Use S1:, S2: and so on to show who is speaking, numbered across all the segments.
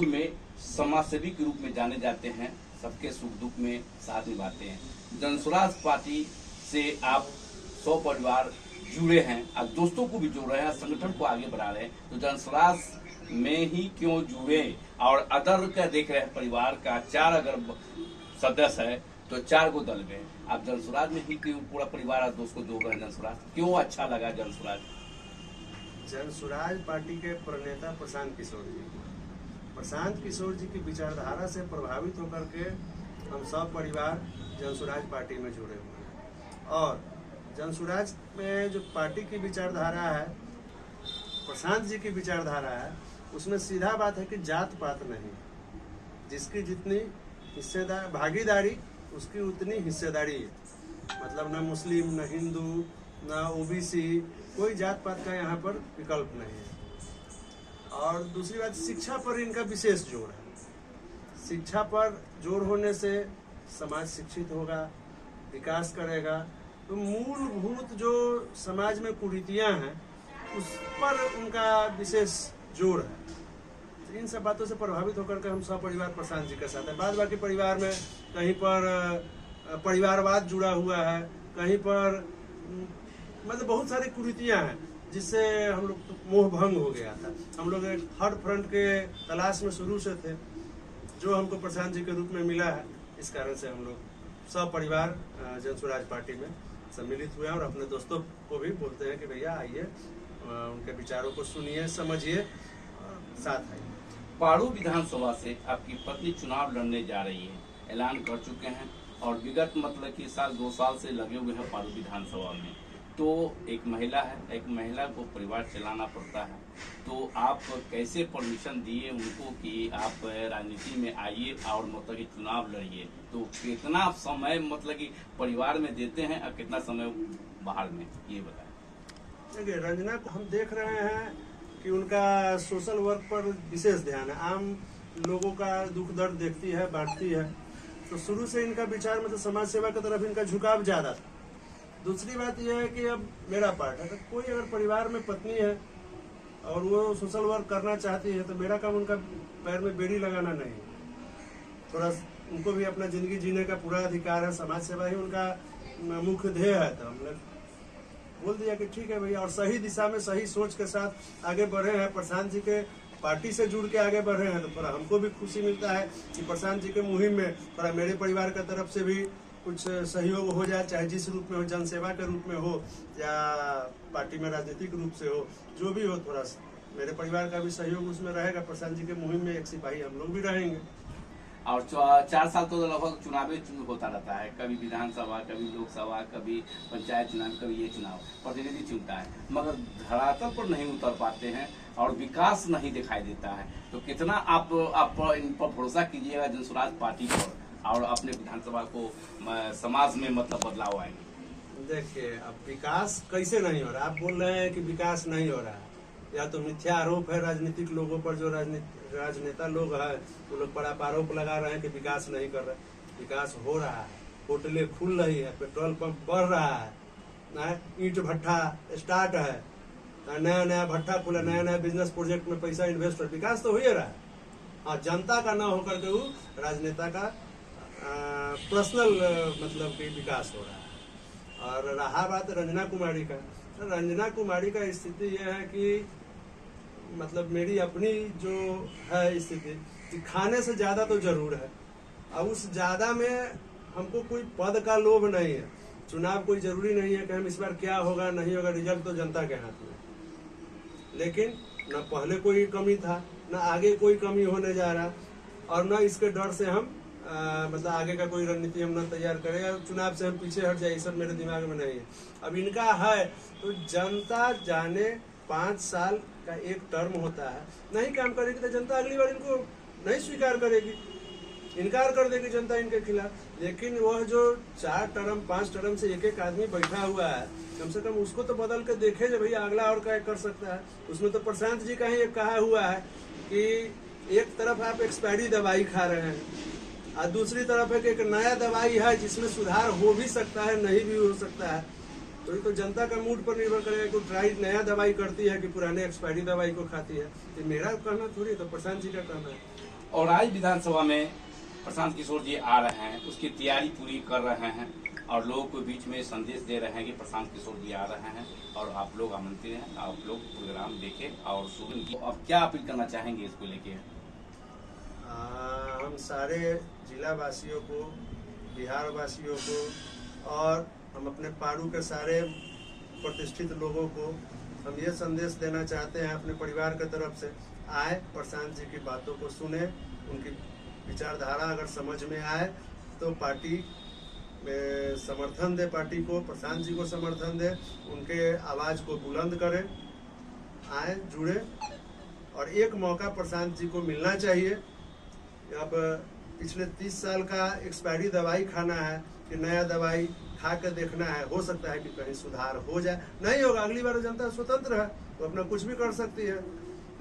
S1: पारूल में समाजसेवी के रूप में जाने जाते हैं, सबके सुख दुख में साथ निभाते हैं। जनसुराज पार्टी से आप 100 परिवार जुड़े हैं, आप दोस्तों को भी जोड़ रहे हैं, संगठन को आगे बढ़ा रहे हैं, तो जनसुराज में ही क्यों जुड़े? और अदर का देख रहे हैं परिवार का 4 अगर सदस्य है तो 4 को दल में, आप जनसुराज में ही क्यों पूरा परिवार और दोस्त को जोड़ रहे हैं? जनसुराज क्यों अच्छा लगा?
S2: जनसुराज पार्टी के प्रणेता प्रशांत किशोर जी की विचारधारा से प्रभावित होकर के हम सब परिवार जनसुराज पार्टी में जुड़े हुए हैं। और जनसुराज में जो पार्टी की विचारधारा है, प्रशांत जी की विचारधारा है, उसमें सीधा बात है कि जात पात नहीं, जिसकी जितनी भागीदारी उसकी उतनी हिस्सेदारी है। मतलब न मुस्लिम, न हिंदू, न ओबीसी, कोई जात पात का यहाँ पर विकल्प नहीं है। और दूसरी बात, शिक्षा पर इनका विशेष जोर है। शिक्षा पर जोर होने से समाज शिक्षित होगा, विकास करेगा, तो मूलभूत जो समाज में कुरीतियां हैं उस पर उनका विशेष जोर है। तो इन सब बातों से प्रभावित होकर के हम सब परिवार प्रशांत जी के साथ है। बाद बाकी परिवार में कहीं पर परिवारवाद जुड़ा हुआ है, कहीं पर मतलब बहुत सारी कुरीतियां हैं, जिससे हम लोग तो मोह भंग हो गया था। हम लोग एक थर्ड फ्रंट के तलाश में शुरू से थे, जो हमको प्रशांत जी के रूप में मिला है। इस कारण से हम लोग सब परिवार जनसुराज पार्टी में सम्मिलित हुए हैं और अपने दोस्तों को भी बोलते हैं कि भैया आइए, उनके विचारों को सुनिए, समझिए, साथ आइए।
S1: पारू विधानसभा से आपकी पत्नी चुनाव लड़ने जा रही है, ऐलान कर चुके हैं, और विगत मतलब कि 2 साल से लगे हुए हैं पारू विधानसभा में। तो एक महिला है, एक महिला को परिवार चलाना पड़ता है, तो आप कैसे परमिशन दिए उनको कि आप राजनीति में आइए और मतलब कि चुनाव लड़िए? तो कितना समय मतलब कि परिवार में देते हैं और कितना समय बाहर में, ये बताएं।
S2: देखिए, रंजना को हम देख रहे हैं कि उनका सोशल वर्क पर विशेष ध्यान है, आम लोगों का दुख दर्द देखती है, बांटती है। तो शुरू से इनका विचार मतलब समाज सेवा की तरफ इनका झुकाव ज्यादा था। दूसरी बात यह है कि अब मेरा पार्ट है, तो कोई अगर परिवार में पत्नी है और वो सोशल वर्क करना चाहती है, तो मेरा काम उनका पैर में बेड़ी लगाना नहीं। थोड़ा उनको भी अपना जिंदगी जीने का पूरा अधिकार है, समाज सेवा ही उनका मुख्य ध्येय है। तो हमने बोल दिया कि ठीक है भैया, और सही दिशा में सही सोच के साथ आगे बढ़े हैं। प्रशांत जी के पार्टी से जुड़ के आगे बढ़ रहे हैं, तो थोड़ा हमको भी खुशी मिलता है कि प्रशांत जी के मुहिम में थोड़ा मेरे परिवार की तरफ से भी कुछ सहयोग हो जाए, चाहे जिस रूप में हो, जनसेवा के रूप में हो या पार्टी में राजनीतिक रूप से हो, जो भी हो, थोड़ा मेरे परिवार का भी सहयोग उसमें रहेगा। प्रशांत जी के मुहिम में एक सिपाही हम लोग भी रहेंगे।
S1: और 4 साल तो लगभग चुनाव होता रहता है, कभी विधानसभा, कभी लोकसभा, कभी पंचायत चुनाव, कभी ये चुनाव, प्रतिनिधि चुनता है, मगर धरातल पर नहीं उतर पाते हैं और विकास नहीं दिखाई देता है। तो कितना आप इन पर भरोसा कीजिएगा जनसुराज पार्टी पर, और अपने विधानसभा को समाज में मतलब बदलाव आएंगे?
S2: देखिए, अब विकास कैसे नहीं हो रहा? आप बोल रहे हैं कि विकास नहीं हो रहा है, या तो मिथ्या आरोप है राजनीतिक लोगों पर, जो राजनेता लोग हैं वो लोग पर आप आरोप लगा रहे हैं कि विकास नहीं कर रहे। विकास हो रहा है, होटलें खुल रही है, पेट्रोल पंप बढ़ रहा है, ईंट भट्ठा स्टार्ट है, नया नया भट्ठा खुला, नया नया बिजनेस प्रोजेक्ट में पैसा इन्वेस्ट हो, विकास तो हो ही रहा है। हाँ, जनता का ना होकर के वो राजनेता का पर्सनल मतलब कि विकास हो रहा है। और रहा बात रंजना कुमारी का, तो रंजना कुमारी का स्थिति यह है कि मतलब मेरी अपनी जो है स्थिति कि खाने से ज्यादा तो जरूर है। अब उस ज्यादा में हमको कोई पद का लोभ नहीं है। चुनाव कोई जरूरी नहीं है कि हम इस बार क्या होगा नहीं होगा, रिजल्ट तो जनता के हाथ में। लेकिन न पहले कोई कमी था, न आगे कोई कमी होने जा रहा, और न इसके डर से हम मतलब आगे का कोई रणनीति हम न तैयार करें या चुनाव से हम पीछे हट जाए, सब मेरे दिमाग में नहीं है। अब इनका है तो जनता जाने 5 साल का एक टर्म होता है, नहीं काम करेगी तो जनता अगली बार इनको नहीं स्वीकार करेगी, इनकार कर देगी जनता इनके खिलाफ। लेकिन वह जो 4 टर्म 5 टर्म से एक आदमी बैठा हुआ है, कम से कम उसको तो बदल के देखे जो भैया अगला और क्या कर सकता है। उसमें तो प्रशांत जी का ही एक कहा हुआ है कि एक तरफ आप एक्सपायरी दवाई खा रहे हैं और दूसरी तरफ है कि एक नया दवाई है जिसमें सुधार हो भी सकता है, नहीं भी हो सकता है। तो ये तो जनता का मूड पर निर्भर करेगा कि ट्राई नया दवाई करती है कि पुराने एक्सपायरी दवाई को खाती है। ये मेरा कहना थोड़ी है, तो प्रशांत जी का कहना है।
S1: और आज विधानसभा में प्रशांत किशोर जी आ रहे हैं, उसकी तैयारी पूरी कर रहे हैं और लोगों को बीच में संदेश दे रहे हैं कि प्रशांत किशोर जी आ रहे हैं और आप लोग आमंत्रित हैं, आप लोग प्रोग्राम देखें और सुन। तो अब क्या अपील करना चाहेंगे इसको लेके?
S2: हम सारे जिला वासियों को, बिहार वासियों को और हम अपने पारू के सारे प्रतिष्ठित लोगों को हम ये संदेश देना चाहते हैं अपने परिवार की तरफ से, आए प्रशांत जी की बातों को सुने, उनकी विचारधारा अगर समझ में आए तो पार्टी में समर्थन दे, पार्टी को, प्रशांत जी को समर्थन दे, उनके आवाज़ को बुलंद करें, आए, जुड़े। और एक मौका प्रशांत जी को मिलना चाहिए। अब पिछले 30 साल का एक्सपायरी दवाई खाना है कि नया दवाई खा के देखना है, हो सकता है कि कहीं सुधार हो जाए, नहीं होगा, अगली बार जनता स्वतंत्र है, वो अपना कुछ भी कर सकती है।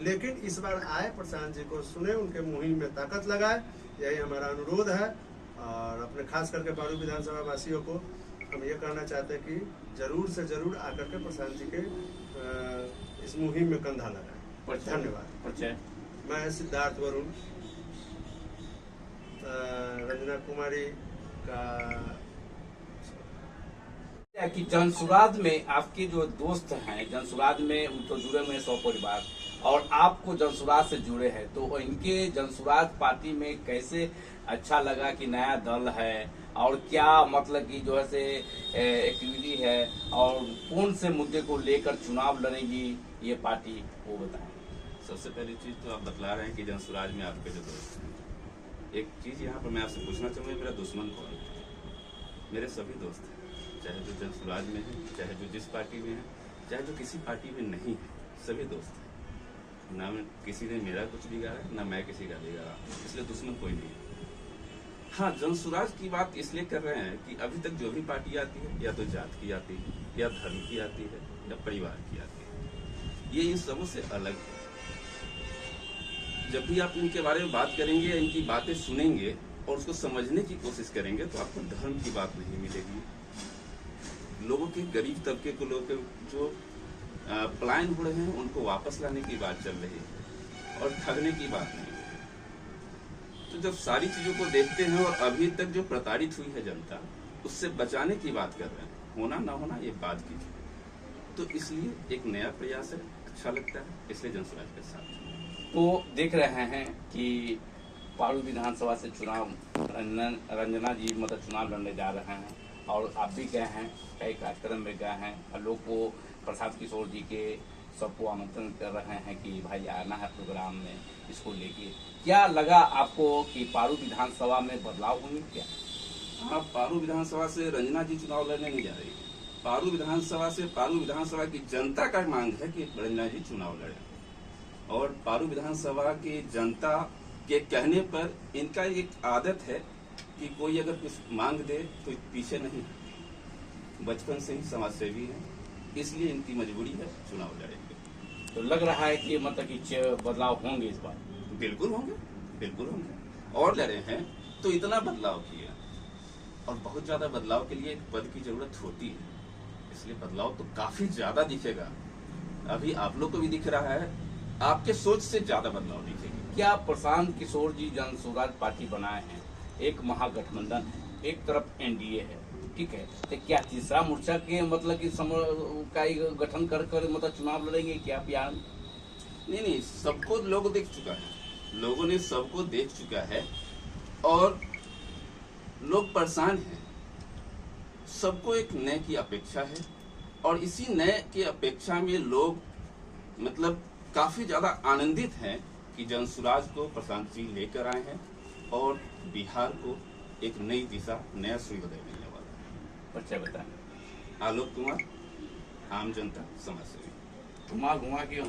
S2: लेकिन इस बार आए, प्रशांत जी को सुने, उनके मुहिम में ताकत लगाए, यही हमारा अनुरोध है। और अपने खास करके पारू विधानसभा वासियों को हम ये कहना चाहते हैं कि जरूर से जरूर आकर के प्रशांत जी के इस मुहिम में कंधा लगाए। धन्यवाद। मैं सिद्धार्थ वरुण, रंजना कुमारी का
S1: कि जनसुराज में आपके जो दोस्त हैं, जनसुराज में उनको जुड़े हुए 100 परिवार और आपको जनसुराज से जुड़े हैं, तो इनके जनसुराज पार्टी में कैसे अच्छा लगा कि नया दल है और क्या मतलब कि जो है से एक्टिविटी है और कौन से मुद्दे को लेकर चुनाव लड़ेगी ये पार्टी, वो बताएं।
S3: सबसे पहली चीज तो आप बतला रहे हैं कि जनसुराज में आपके जो दोस्त हैं। एक चीज यहाँ पर मैं आपसे पूछना चाहूँगा, मेरा दुश्मन कौन है? मेरे सभी दोस्त हैं, चाहे जो जनसुराज में है, चाहे जो जिस पार्टी में है, चाहे जो किसी पार्टी में नहीं है, सभी दोस्त हैं। ना किसी ने मेरा कुछ बिगाड़ा, ना मैं किसी का बिगाड़ा, इसलिए दुश्मन कोई नहीं है। हाँ, जनसुराज की बात इसलिए कर रहे हैं कि अभी तक जो भी पार्टी आती है, या तो जात की आती है, या धर्म की आती है, या परिवार की आती है, ये इन सबों से अलग है। जब भी आप इनके बारे में बात करेंगे, इनकी बातें सुनेंगे और उसको समझने की कोशिश करेंगे, तो आपको धर्म की बात नहीं मिलेगी। लोगों के, गरीब तबके को, लोग जो पलायन हो रहे हैं, उनको वापस लाने की बात चल रही है और ठगने की बात नहीं। तो जब सारी चीजों को देखते हैं और अभी तक जो प्रताड़ित हुई है जनता, उससे बचाने की बात कर रहे हैं, होना ना होना ये बात की, तो इसलिए एक नया प्रयास है, अच्छा लगता है, इसलिए जनसुराज के साथ।
S1: तो देख रहे हैं कि पारू विधानसभा से चुनाव रंजना जी मतलब चुनाव लड़ने जा रहे हैं और आप भी गए हैं, कई कार्यक्रम में गए हैं और लोग को प्रशांत किशोर जी के सबको आमंत्रण कर रहे हैं कि भाई आना है प्रोग्राम में, इसको लेके क्या लगा आपको कि पारू विधानसभा में बदलाव होंगे क्या?
S3: हाँ, पारू विधानसभा से रंजना जी चुनाव लड़ने नहीं जा रही है। पारू विधानसभा की जनता का मांग है कि रंजना जी चुनाव लड़े और पारू विधानसभा की जनता के कहने पर इनका एक आदत है कि कोई अगर कुछ मांग दे तो पीछे नहीं, बचपन से ही समाजसेवी है, इसलिए इनकी मजबूरी है चुनाव लड़ेंगे।
S1: तो लग रहा है कि मतलब कि बदलाव होंगे इस बार?
S3: बिल्कुल होंगे और लड़े हैं तो इतना बदलाव किया और बहुत ज्यादा बदलाव के लिए एक पद की जरूरत होती है, इसलिए बदलाव तो काफी ज्यादा दिखेगा। अभी आप लोग को भी दिख रहा है, आपके सोच से ज्यादा बदलाव दिखेगी।
S1: क्या प्रशांत किशोर जी जनसुराज पार्टी बनाए हैं, एक महागठबंधन है, एक तरफ एनडीए है, ठीक है, तो क्या तीसरा मोर्चा के मतलब कि का गठन कर मतलब चुनाव लड़ेंगे क्या प्यार?
S3: नहीं, सबको लोग देख चुका है, लोगों ने सबको देख चुका है और लोग परेशान हैं। सबको एक नए की अपेक्षा है और इसी नए की अपेक्षा में लोग मतलब काफी ज्यादा आनंदित हैं कि जनसुराज को प्रशांत जी लेकर आए हैं और बिहार को एक नई दिशा, नया सूर्योदय मिलने वाला है।
S1: परिचय बताएं।
S3: आलोक कुमार, आम जनता समाज सेवी।
S1: घुमा के